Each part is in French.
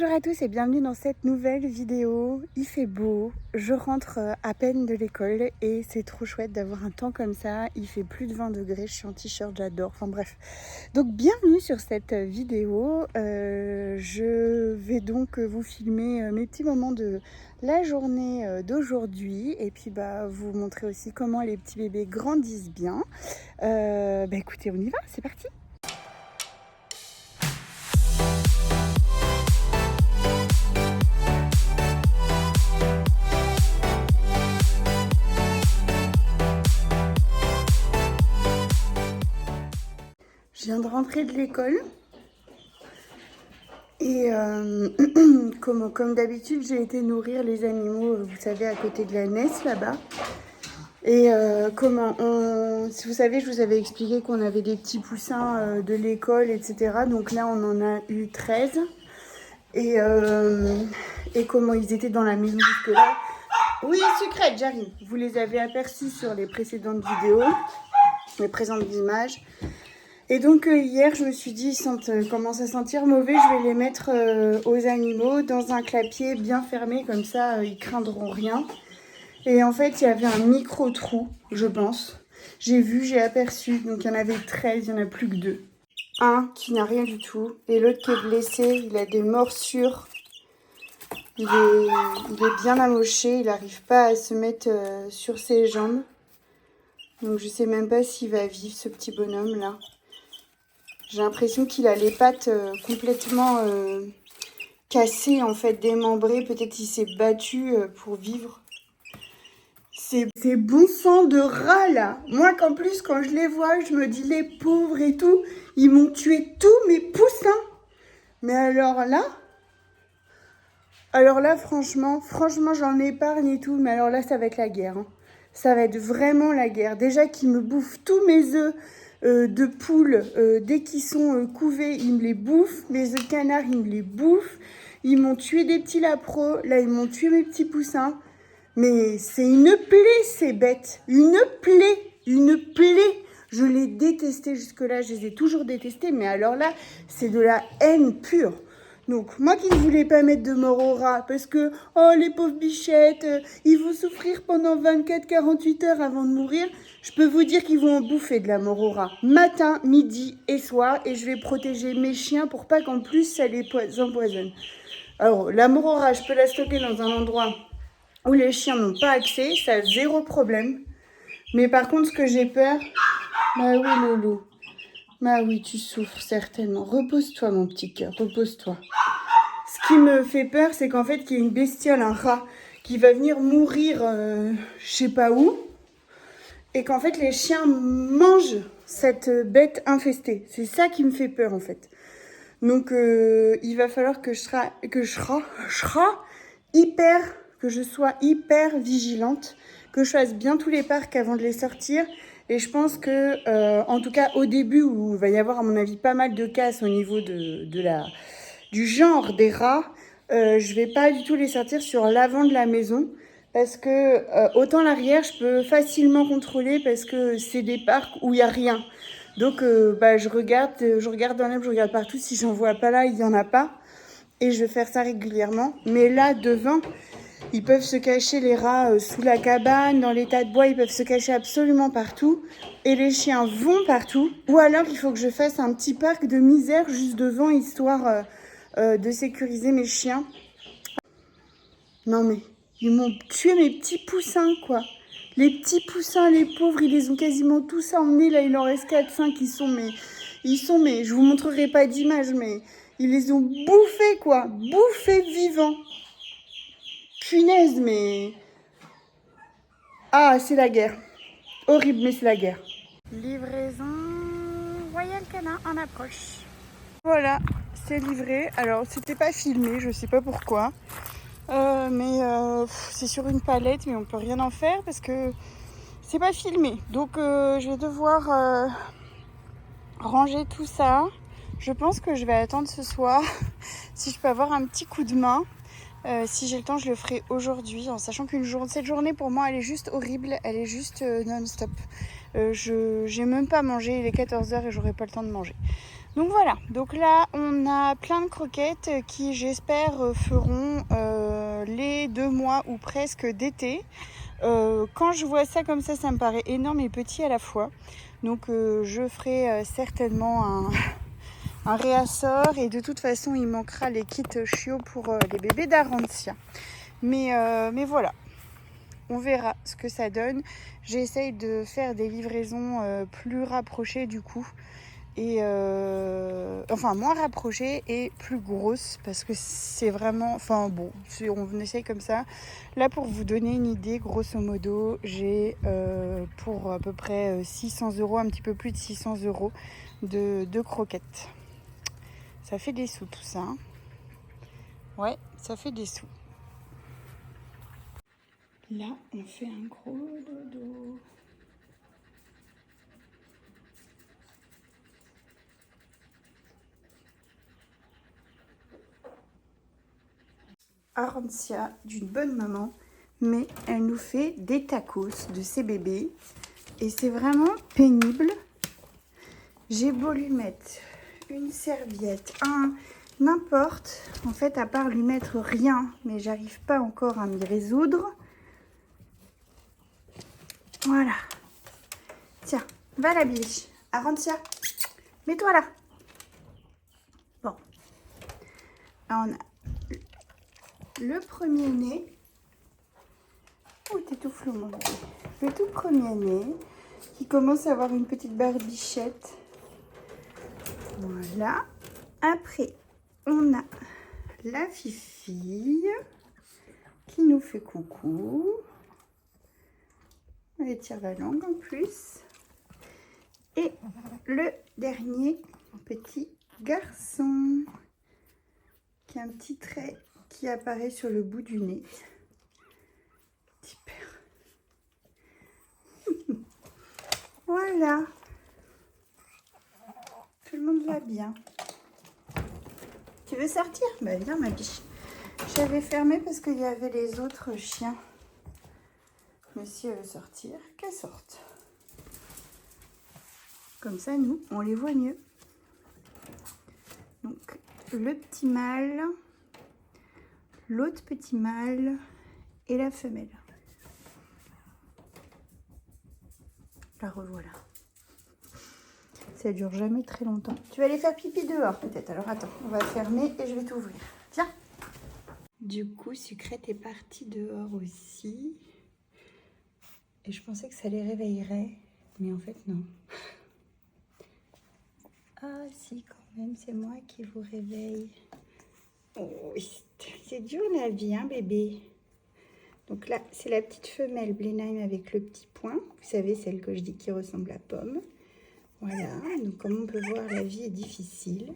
Bonjour à tous et bienvenue dans cette nouvelle vidéo. Il fait beau, je rentre à peine de l'école et c'est trop chouette d'avoir un temps comme ça. Il fait plus de 20 degrés, je suis en t-shirt, j'adore, enfin bref. Donc bienvenue sur cette vidéo. Je vais donc vous filmer mes petits moments de la journée d'aujourd'hui et puis vous montrer aussi comment les petits bébés grandissent bien. Écoutez, on y va, c'est parti. Je viens de rentrer de l'école et comme d'habitude, j'ai été nourrir les animaux, vous savez, à côté de la Ness là-bas. Et si vous savez, je vous avais expliqué qu'on avait des petits poussins de l'école, etc. Donc là, on en a eu 13. Et comment ils étaient dans la maison jusque-là. Oui, sucrète, j'arrive. Vous les avez aperçus sur les précédentes vidéos, les présentes images. Et donc hier, je me suis dit, ils commencent à sentir mauvais, je vais les mettre aux animaux dans un clapier bien fermé, comme ça, ils craindront rien. Et en fait, il y avait un micro-trou, je pense. J'ai aperçu, donc il y en avait 13, il n'y en a plus que 2. Un qui n'a rien du tout, et l'autre qui est blessé, il a des morsures. Il est bien amoché, il n'arrive pas à se mettre sur ses jambes. Donc je ne sais même pas s'il va vivre, ce petit bonhomme-là. J'ai l'impression qu'il a les pattes complètement cassées, en fait, démembrées. Peut-être qu'il s'est battu pour vivre. C'est bon sang de rat, là. Moi, qu'en plus, quand je les vois, je me dis, les pauvres et tout, ils m'ont tué tous mes poussins. Mais alors là, franchement, j'en épargne et tout. Mais alors là, ça va être la guerre. Hein. Ça va être vraiment la guerre. Déjà qu'ils me bouffent tous mes œufs. De poules, dès qu'ils sont couvés, ils me les bouffent. Mes œufs de canard, ils me les bouffent. Ils m'ont tué des petits lapros. Là, ils m'ont tué mes petits poussins. Mais c'est une plaie, ces bêtes. Une plaie. Je les détestais jusque-là. Je les ai toujours détestés. Mais alors là, c'est de la haine pure. Donc, moi qui ne voulais pas mettre de mort au rat, parce que, oh, les pauvres bichettes, ils vont souffrir pendant 24-48 heures avant de mourir, je peux vous dire qu'ils vont en bouffer de la mort au rat. Matin, midi et soir, et je vais protéger mes chiens pour pas qu'en plus ça les empoisonne. Alors, la mort au rat, je peux la stocker dans un endroit où les chiens n'ont pas accès, ça a zéro problème. Mais par contre, ce que j'ai peur, bah oui, Loulou. Bah oui, tu souffres certainement. Repose-toi, mon petit cœur, repose-toi. Ce qui me fait peur, c'est qu'en fait, qu'il y ait une bestiole, un rat, qui va venir mourir je sais pas où, et qu'en fait, les chiens mangent cette bête infestée. C'est ça qui me fait peur, en fait. Donc, il va falloir que je sois hyper vigilante, que je fasse bien tous les parcs avant de les sortir. Et je pense que, en tout cas au début, où il va y avoir à mon avis pas mal de casse au niveau du genre des rats, je vais pas du tout les sortir sur l'avant de la maison. Parce que autant l'arrière, je peux facilement contrôler parce que c'est des parcs où il n'y a rien. Donc je regarde dans l'herbe, je regarde partout. Si j'en vois pas là, il n'y en a pas. Et je vais faire ça régulièrement. Mais là, devant, ils peuvent se cacher, les rats, sous la cabane, dans les tas de bois. Ils peuvent se cacher absolument partout. Et les chiens vont partout. Ou alors, il faut que je fasse un petit parc de misère juste devant, histoire de sécuriser mes chiens. Non mais, ils m'ont tué mes petits poussins, quoi. Les petits poussins, les pauvres, ils les ont quasiment tous emmenés. Là, il en reste 4-5. Je vous montrerai pas d'image, mais ils les ont bouffés, quoi. Bouffés vivants. Punaise, mais... Ah, c'est la guerre. Horrible, mais c'est la guerre. Livraison Royal Canin en approche. Voilà, c'est livré. Alors, c'était pas filmé, je sais pas pourquoi. C'est sur une palette, mais on peut rien en faire parce que c'est pas filmé. Donc, je vais devoir ranger tout ça. Je pense que je vais attendre ce soir si je peux avoir un petit coup de main. Si j'ai le temps, je le ferai aujourd'hui, en sachant cette journée pour moi, elle est juste horrible, elle est juste non-stop. J'ai même pas mangé, il est 14h et j'aurai pas le temps de manger. Donc voilà, donc là on a plein de croquettes qui j'espère feront les 2 mois ou presque d'été. Quand je vois ça comme ça me paraît énorme et petit à la fois. Donc je ferai certainement un réassort et de toute façon il manquera les kits chiots pour les bébés d'Arantia. Mais voilà, on verra ce que ça donne. J'essaye de faire des livraisons plus rapprochées du coup. Et enfin moins rapprochées et plus grosses parce que c'est vraiment, enfin bon, on essaye comme ça. Là pour vous donner une idée, grosso modo, j'ai pour à peu près 600 €, un petit peu plus de 600 € de croquettes. Ça fait des sous tout ça, hein. Ouais, ça fait des sous. Là on fait un gros dodo. Arantia d'une bonne maman, mais elle nous fait des tacos de ses bébés et c'est vraiment pénible. J'ai beau lui mettre une serviette, n'importe, en fait à part lui mettre rien, mais j'arrive pas encore à m'y résoudre. Voilà. Tiens, va la biche. Arantia, mets-toi là. Bon. Alors on a le premier-né. Oh, t'es tout flou, mon bébé. Le tout premier-né qui commence à avoir une petite barbichette. Voilà. Après, on a la Fifi qui nous fait coucou. Elle tire la langue en plus. Et le dernier petit garçon qui a un petit trait qui apparaît sur le bout du nez. Super. Voilà. Tout le monde va bien. Tu veux sortir? Bah viens ma biche. J'avais fermé parce qu'il y avait les autres chiens. Mais si elle veut sortir, qu'elle sorte. Comme ça, nous, on les voit mieux. Donc, le petit mâle, l'autre petit mâle et la femelle. La revoilà. Ça dure jamais très longtemps. Tu vas aller faire pipi dehors peut-être. Alors attends, on va fermer et je vais t'ouvrir. Tiens. Du coup, Sucrète est partie dehors aussi. Et je pensais que ça les réveillerait. Mais en fait, non. Ah si, quand même, c'est moi qui vous réveille. Oh, c'est dur la vie, hein, bébé. Donc là, c'est la petite femelle Blenheim avec le petit point. Vous savez, celle que je dis qui ressemble à pomme. Voilà, donc comme on peut voir, la vie est difficile.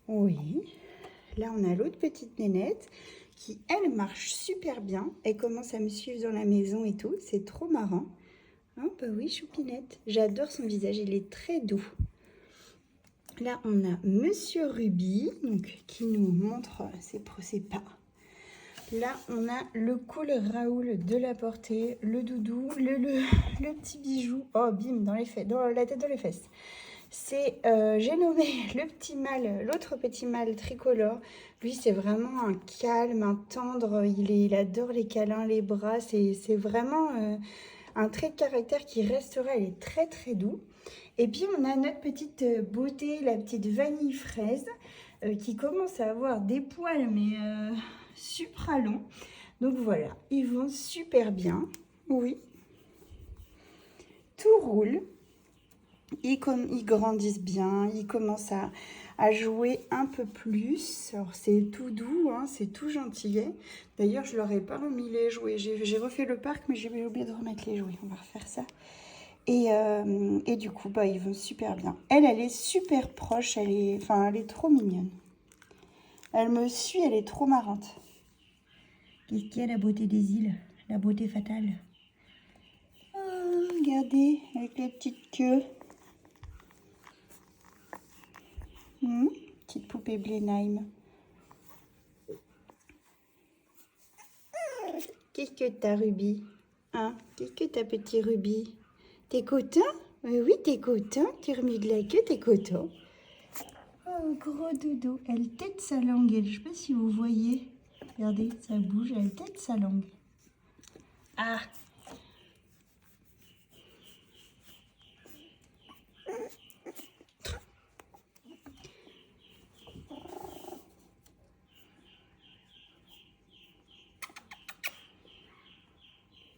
Oui. Là, on a l'autre petite nénette qui, elle, marche super bien. Elle commence à me suivre dans la maison et tout. C'est trop marrant. Hein, bah oui, Choupinette. J'adore son visage, il est très doux. Là, on a Monsieur Ruby, donc, qui nous montre ses pas. Là, on a le cool Raoul de la portée, le doudou, le petit bijou. Oh, bim, dans les fesses, dans la tête, dans les fesses. C'est, j'ai nommé le petit mâle, l'autre petit mâle tricolore. Lui, c'est vraiment un calme, un tendre. Il adore les câlins, les bras. C'est vraiment un trait de caractère qui restera. Il est très, très doux. Et puis, on a notre petite beauté, la petite vanille fraise, qui commence à avoir des poils, mais supra longs. Donc voilà, ils vont super bien. Oui. Tout roule. Ils grandissent bien, ils commencent à jouer un peu plus. Alors c'est tout doux, hein, c'est tout gentillet. D'ailleurs, je leur ai pas remis les jouets. J'ai refait le parc, mais j'ai oublié de remettre les jouets. On va refaire ça. Et du coup, bah, ils vont super bien. Elle est super proche. Elle est trop mignonne. Elle me suit, elle est trop marrante. Qu'est-ce qu'il y a, la beauté des îles? La beauté fatale. Oh, regardez, avec la petite queue. Petite poupée Blenheim. Qu'est-ce que t'as, Ruby? Hein? Qu'est-ce que t'as, petit Ruby? T'es content? Oui, t'es content? Tu remues de la queue, t'es content? gros dodo. Elle tête sa langue. Je ne sais pas si vous voyez. Regardez, ça bouge. Elle tête sa langue. Ah.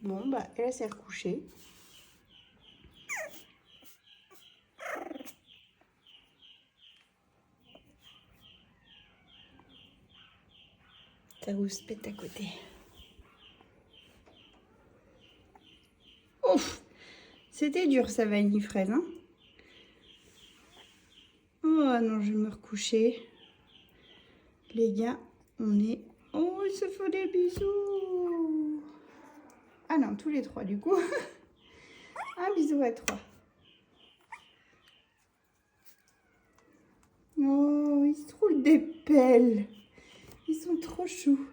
Bon, bah, elle s'est recouchée. Ça vous se pète à côté. Ouf! C'était dur, ça, vanille fraise, hein? Oh non, je vais me recoucher. Les gars, on est... Oh, il se faut des bisous! Ah non, tous les trois, du coup. Un bisou à trois. Oh, ils se roulent des pelles. Ils sont trop choux.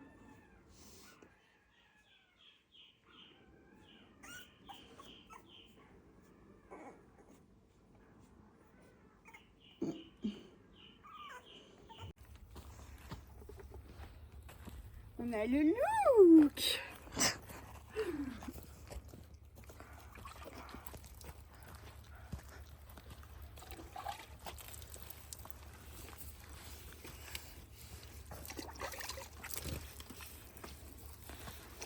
On a le look.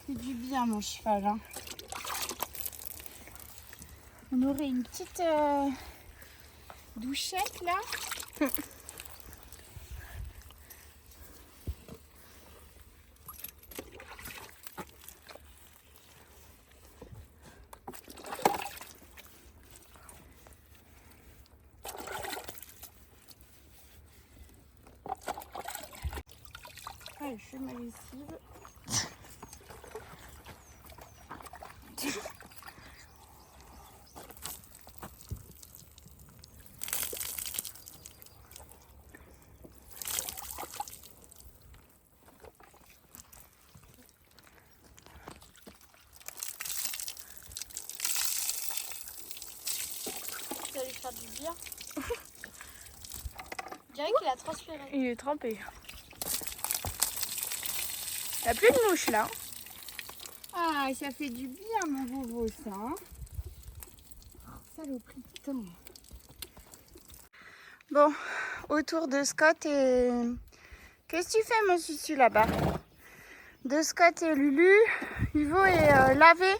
C'est du bien mon cheval. Hein. On aurait une petite douchette là. Allez, je fais ma lessive. Ça lui faire du bien. Je dirais qu'il a transpiré. Il est trempé. Il n'y a plus de mouches là. Ah, ça fait du bien mon bobo ça. Hein, saloperie de temps. Bon, autour de Scott et... Qu'est-ce que tu fais mon susu là-bas? De Scott et Lulu, Hugo est lavé.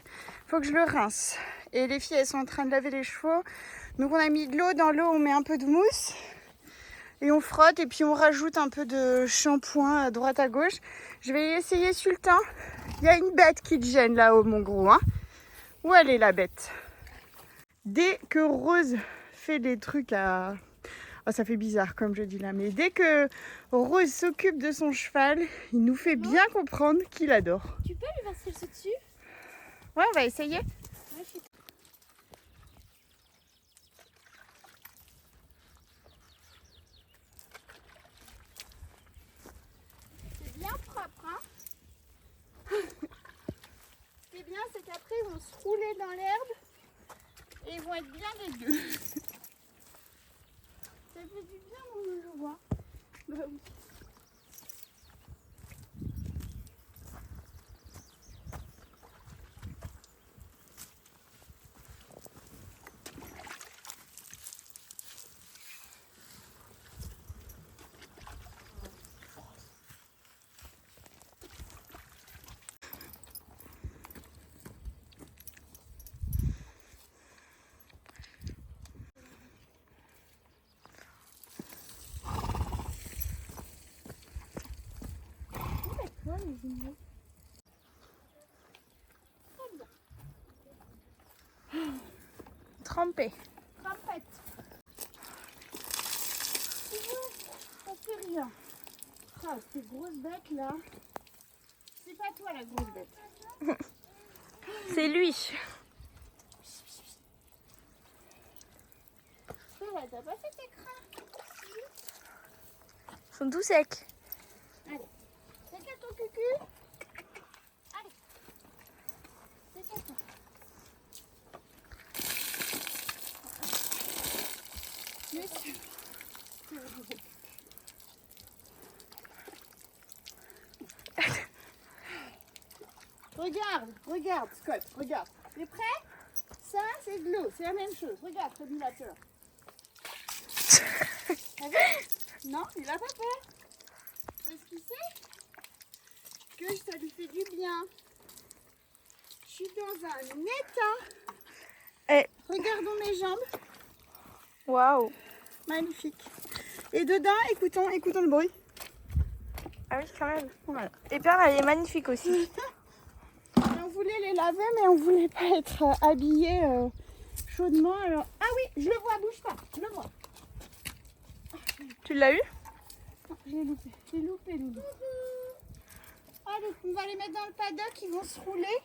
Faut que je le rince. Et les filles elles sont en train de laver les chevaux. Donc on a mis de l'eau. Dans l'eau on met un peu de mousse. Et on frotte et puis on rajoute un peu de shampoing à droite à gauche. Je vais essayer Sultan. Il y a une bête qui te gêne là-haut mon gros. Hein. Où elle est la bête? Dès que Rose fait des trucs à... Oh, ça fait bizarre comme je dis là. Mais dès que Rose s'occupe de son cheval, il nous fait bien comprendre qu'il adore. Tu peux lui verser le dessus? Ouais, on va essayer. Ouais, je suis... C'est bien propre, hein. Ce qui est bien, c'est qu'après, ils vont se rouler dans l'herbe et ils vont être bien dégueux. Ça fait du bien, mon loulou, hein. Bah oui. Trempé. Trempette. Ça fait rien. Ah, ces grosses bêtes là. C'est pas toi la grosse bête. C'est lui. Ouais, t'as pas fait tes crins. Ils sont tout secs. Allez, c'est qu'à ton cucu. Allez, c'est qu'à toi. Monsieur. Regarde, Scott, regarde. T'es prêt? Ça, c'est de l'eau, c'est la même chose. Regarde, régulateur. T'as vu? Non, il a pas peur. Parce qu'il sait que ça lui fait du bien. Je suis dans un état. Eh. Regardons mes jambes. Waouh. Magnifique. Et dedans, écoutons le bruit. Ah oui, quand même. Voilà. Et Perle, elle est magnifique aussi. Et on voulait les laver, mais on voulait pas être habillés chaudement. Alors... Ah oui, je le vois, bouge pas. Je le vois. Tu l'as eu? Non, j'ai loupé. J'ai loupé, Loulou. Allez, on va les mettre dans le paddock, ils vont se rouler.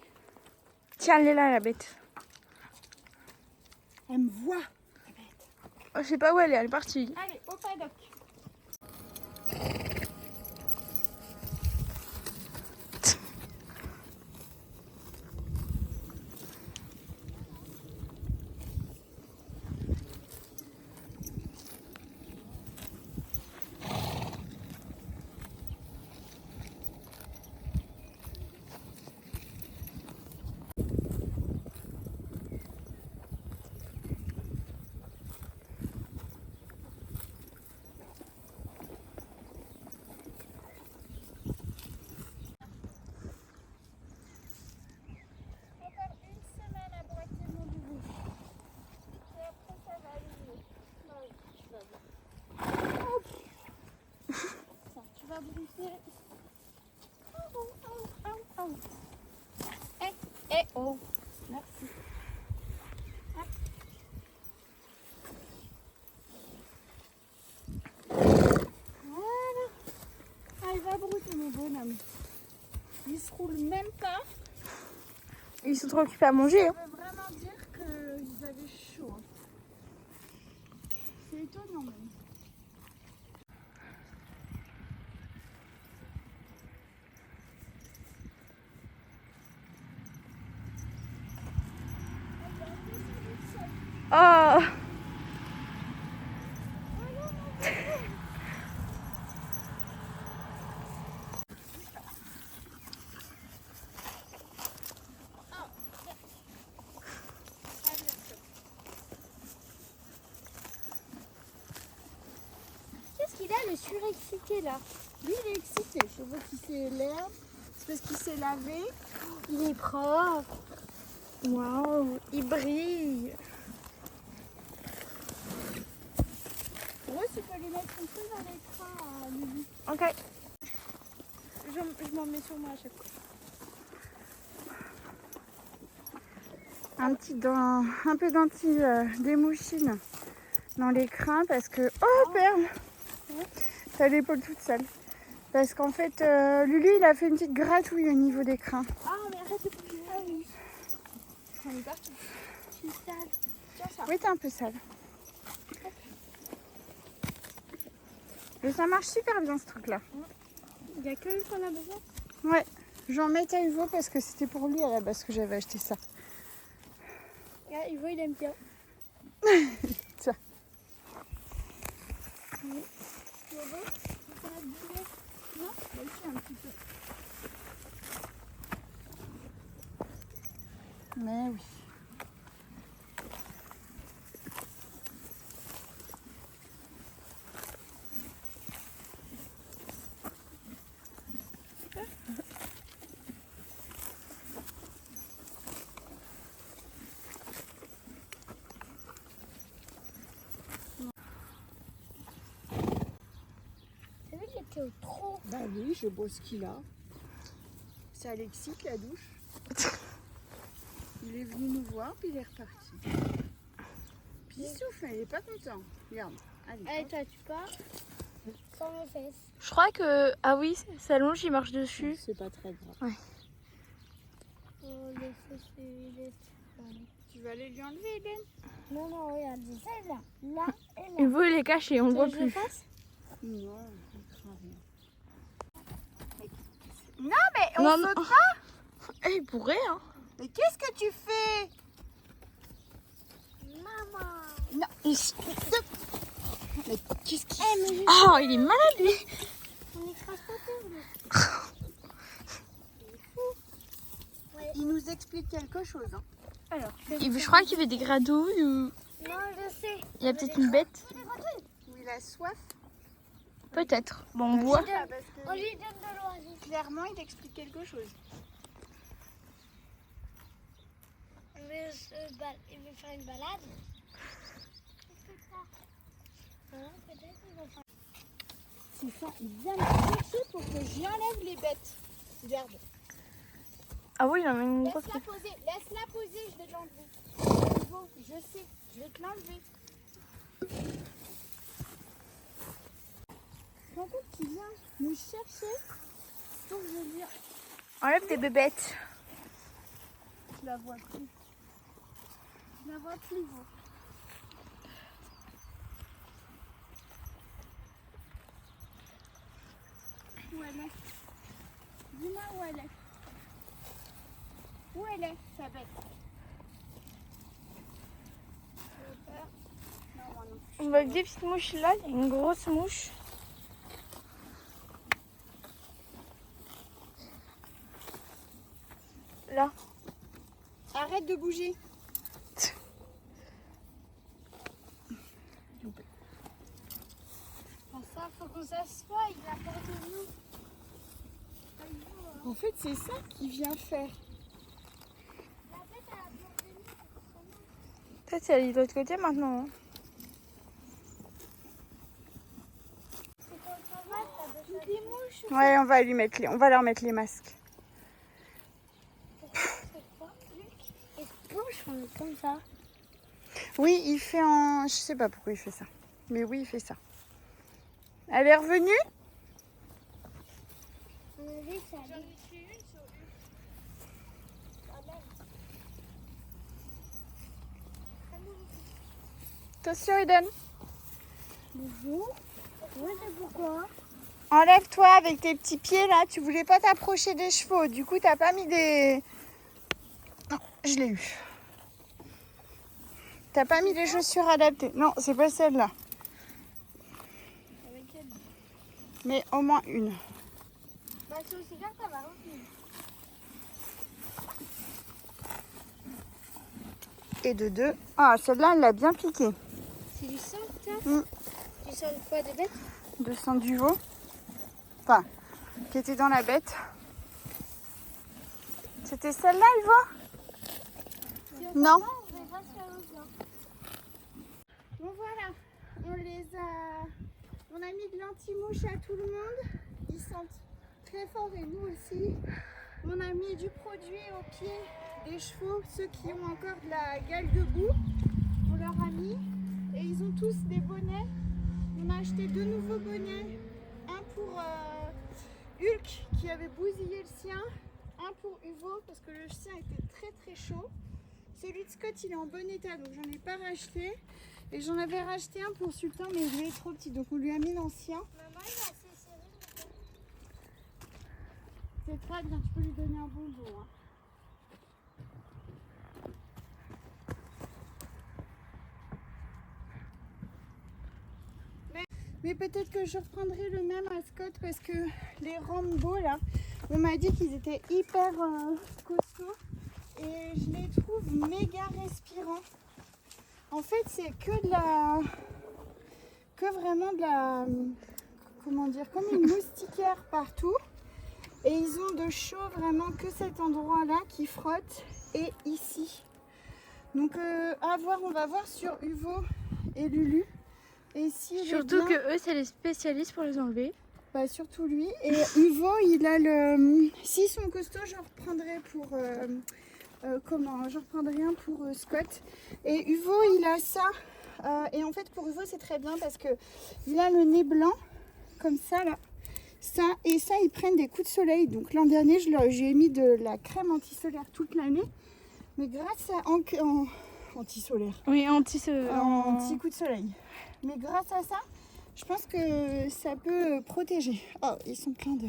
Tiens, elle est là, la bête. Elle me voit. Oh, je sais pas où elle est partie. Allez, au paddock. Oh, merci. Voilà. Ah, il va brouter mon bonhomme. Il se roule même pas. Ils sont trop occupés à manger. Hein. Ça veut vraiment dire qu'ils avaient chaud. Hein. C'est étonnant même. Oh. Qu'est-ce qu'il a, le surexcité là? Lui, il est excité. Je vois qu'il s'est l'herbe. C'est parce qu'il s'est lavé. Il est propre. Waouh, il brille. Pour eux, tu peux les mettre un peu dans l'écran, Lulu. Ok. Je m'en mets sur moi à chaque fois. Un peu d'anti-démouchine dans les crins parce que... Oh, Perle! T'as l'épaule toute seule. Parce qu'en fait, Lulu, il a fait une petite gratouille au niveau des crins. Ah, mais arrête de bouger. Ah oui. On est parti. Je suis sale. Tiens ça. Oui, t'es un peu sale. Mais ça marche super bien, ce truc-là. Il n'y a que lui qu'on a besoin. Ouais. J'en mettais à Hugo parce que c'était pour lui à la base que j'avais acheté ça. Ah, Ivo, il aime bien. Tiens. Oui. Tu veux voir? Ça va te bouger? Non, bah, ici, un petit peu. Mais oui. T'as vu qu'il était au trop? Bah oui, je bois ce qu'il a. Ça l'excite la douche. Il est venu nous voir, puis il est reparti. Puis il souffle, il est pas content. Regarde. Allez. Allez, toi, tu pars. Sans mes fesses. Je crois que... Ah oui, ça longe, il marche dessus. C'est pas très grave. Ouais. Oh, les fesses, il est... Tu vas aller lui enlever, Hélène? Non, non, regarde, c'est celle-là. Là et là. Il veut, il est caché, on le voit Tu veux que je plus. le fasse? Non, il craint rien. Non, mais on Non, saute non. pas. Eh, il pourrait, hein. Mais qu'est-ce que tu fais? Maman. Non, mais qu'est-ce qu'il Eh, mais Oh, il est malade, lui. on n'écrase pas tout. t'explique quelque chose. Hein. Alors, je crois qu'il fait des gradouilles ou Non, je sais. il y a peut-être une bête. Où il a soif. Peut-être. Bon, on boit. Ah, parce que On lui donne de l'eau à lui. clairement, il t'explique quelque chose. Il veut faire une balade. Peut-être il va faire. C'est ça, il vient me chercher pour que j'enlève les bêtes. Regarde. Ah oui, il en a une grosse. Laisse-la poser, je vais te l'enlever. C'est bon, je sais, je vais te l'enlever. Tu te rends compte qu'il vient me chercher pour que je lui... Enlève tes bébêtes. Je la vois plus. Je la vois plus, vous. Où elle est? Dis-moi où elle est. Où elle est, sa bête? J'ai peur. Non, moi non. On voit des petites mouches là, il y a une grosse mouche. Là. Arrête de bouger. Ça, faut qu'on s'assoie, il a peur de nous. En fait, c'est ça qu'il vient faire. La bête, elle a peur de nous. Peut-être c'est de l'autre côté maintenant. Hein. C'est quand on travaille, t'as besoin des mouches. Ouais, on va leur mettre les masques. C'est quoi, Luc? Et bouche, on est comme ça. Oui, il fait en... Je sais pas pourquoi il fait ça. Mais oui, il fait ça. Elle est revenue? On a vu ça. Attention, Eden. Bonjour. Oui, c'est pourquoi? Enlève-toi avec tes petits pieds là. Tu voulais pas t'approcher des chevaux. Du coup, t'as pas mis des... Non, je l'ai eu. T'as pas mis des chaussures adaptées. Non, c'est pas celle-là. Avec elle. Mais au moins une. Bah, c'est aussi bien que ça va revenir. Et de deux. Ah, celle-là, elle l'a bien piqué. C'est du sang, ça? Mm. Du sang de quoi, de bête? De sang du veau. Enfin, qui était dans la bête. C'était celle-là, il voit? Non. On verra si elle revient. Bon voilà, on a mis de l'anti-mouche à tout le monde. Ils sentent très fort et nous aussi. On a mis du produit aux pieds des chevaux, ceux qui ont encore de la gale de boue. On leur a mis et ils ont tous des bonnets. On a acheté 2 nouveaux bonnets. Un pour Hulk qui avait bousillé le sien. Un pour Uvo parce que le sien était très très chaud. Celui de Scott il est en bon état donc j'en ai pas racheté. Et j'en avais racheté un pour Sultan mais il est trop petit donc on lui a mis l'ancien. Maman, il a assez serré. C'est très bien, tu peux lui donner un bonbon. Hein. Mais peut-être que je reprendrai le même à Scott parce que les Rambo là, on m'a dit qu'ils étaient hyper costauds et je les trouve méga respirants. En fait, c'est vraiment de la, comment dire, comme une moustiquaire partout. Et ils ont de chaud vraiment que cet endroit-là qui frotte et ici. Donc à voir, on va voir sur Uvo et Lulu. Et si Surtout que eux, c'est les spécialistes pour les enlever. Bah, surtout lui. Et Uvo, il a le... S'ils sont costauds, j'en reprendrai pour... J'en reprendrai un pour Scott. Et Uvo, il a ça. Et en fait, pour Uvo, c'est très bien parce que il a le nez blanc, comme ça, là. Ça, et ça, ils prennent des coups de soleil. Donc l'an dernier, j'ai mis de la crème anti-solaire toute l'année. Mais grâce à... anti-solaire. Oui, Anti-coup de soleil. Mais grâce à ça, je pense que ça peut protéger. Oh, ils sont pleins de...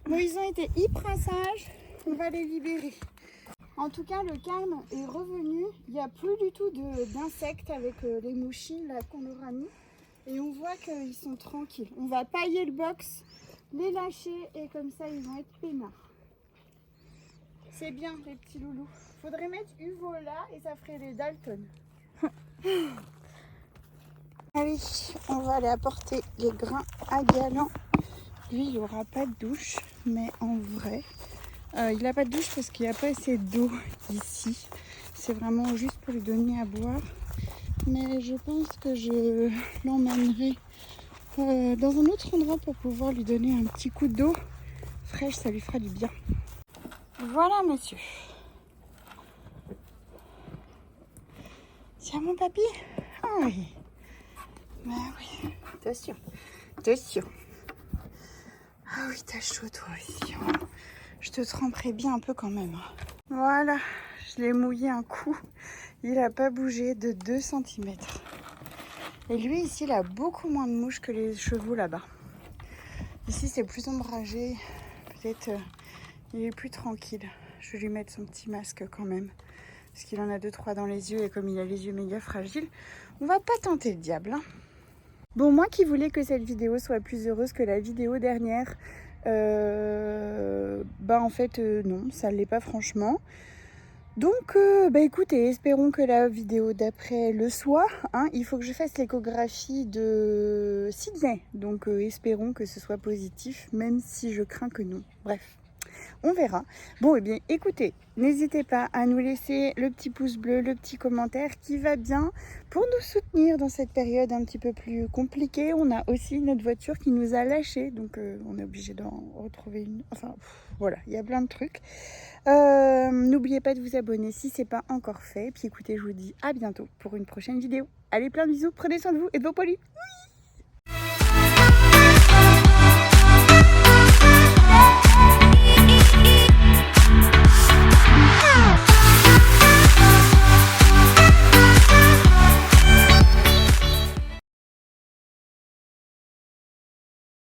Bon, ils ont été hyper sages. On va les libérer. En tout cas, le calme est revenu. Il n'y a plus du tout d'insectes avec les mouchines là qu'on leur a mis. Et on voit qu'ils sont tranquilles. On va pailler le box, les lâcher et comme ça, ils vont être peinards. C'est bien, les petits loulous. Faudrait mettre Uvo là et ça ferait les Dalton. Allez, on va aller apporter les grains à Galant. Lui, il n'aura pas de douche, mais en vrai, il n'a pas de douche parce qu'il n'y a pas assez d'eau ici. C'est vraiment juste pour lui donner à boire. Mais je pense que je l'emmènerai dans un autre endroit pour pouvoir lui donner un petit coup d'eau fraîche, ça lui fera du bien. Voilà, monsieur. Tiens, mon papy. Ah oui. Bah oui. Attention. Attention. Ah oui, t'as chaud toi aussi. Oh. Je te tremperai bien un peu quand même. Voilà. Je l'ai mouillé un coup. Il n'a pas bougé de 2 cm. Et lui, ici, il a beaucoup moins de mouches que les chevaux là-bas. Ici, c'est plus ombragé. Peut-être il est plus tranquille. Je vais lui mettre son petit masque quand même. Parce qu'il en a 2-3 dans les yeux. Et comme il a les yeux méga fragiles, on va pas tenter le diable. Hein. Bon, moi qui voulais que cette vidéo soit plus heureuse que la vidéo dernière, en fait, non, ça ne l'est pas franchement. Donc, écoutez, espérons que la vidéo d'après le soit. Hein. Il faut que je fasse l'échographie de Sydney. Donc, espérons que ce soit positif, même si je crains que non. Bref, on verra. Bon, bien, écoutez, n'hésitez pas à nous laisser le petit pouce bleu, le petit commentaire qui va bien pour nous soutenir dans cette période un petit peu plus compliquée. On a aussi notre voiture qui nous a lâchés. Donc, on est obligé d'en retrouver une. Enfin, voilà, il y a plein de trucs. N'oubliez pas de vous abonner si ce n'est pas encore fait. Puis écoutez, je vous dis à bientôt pour une prochaine vidéo. Allez, plein de bisous, prenez soin de vous et de vos polis. Oui.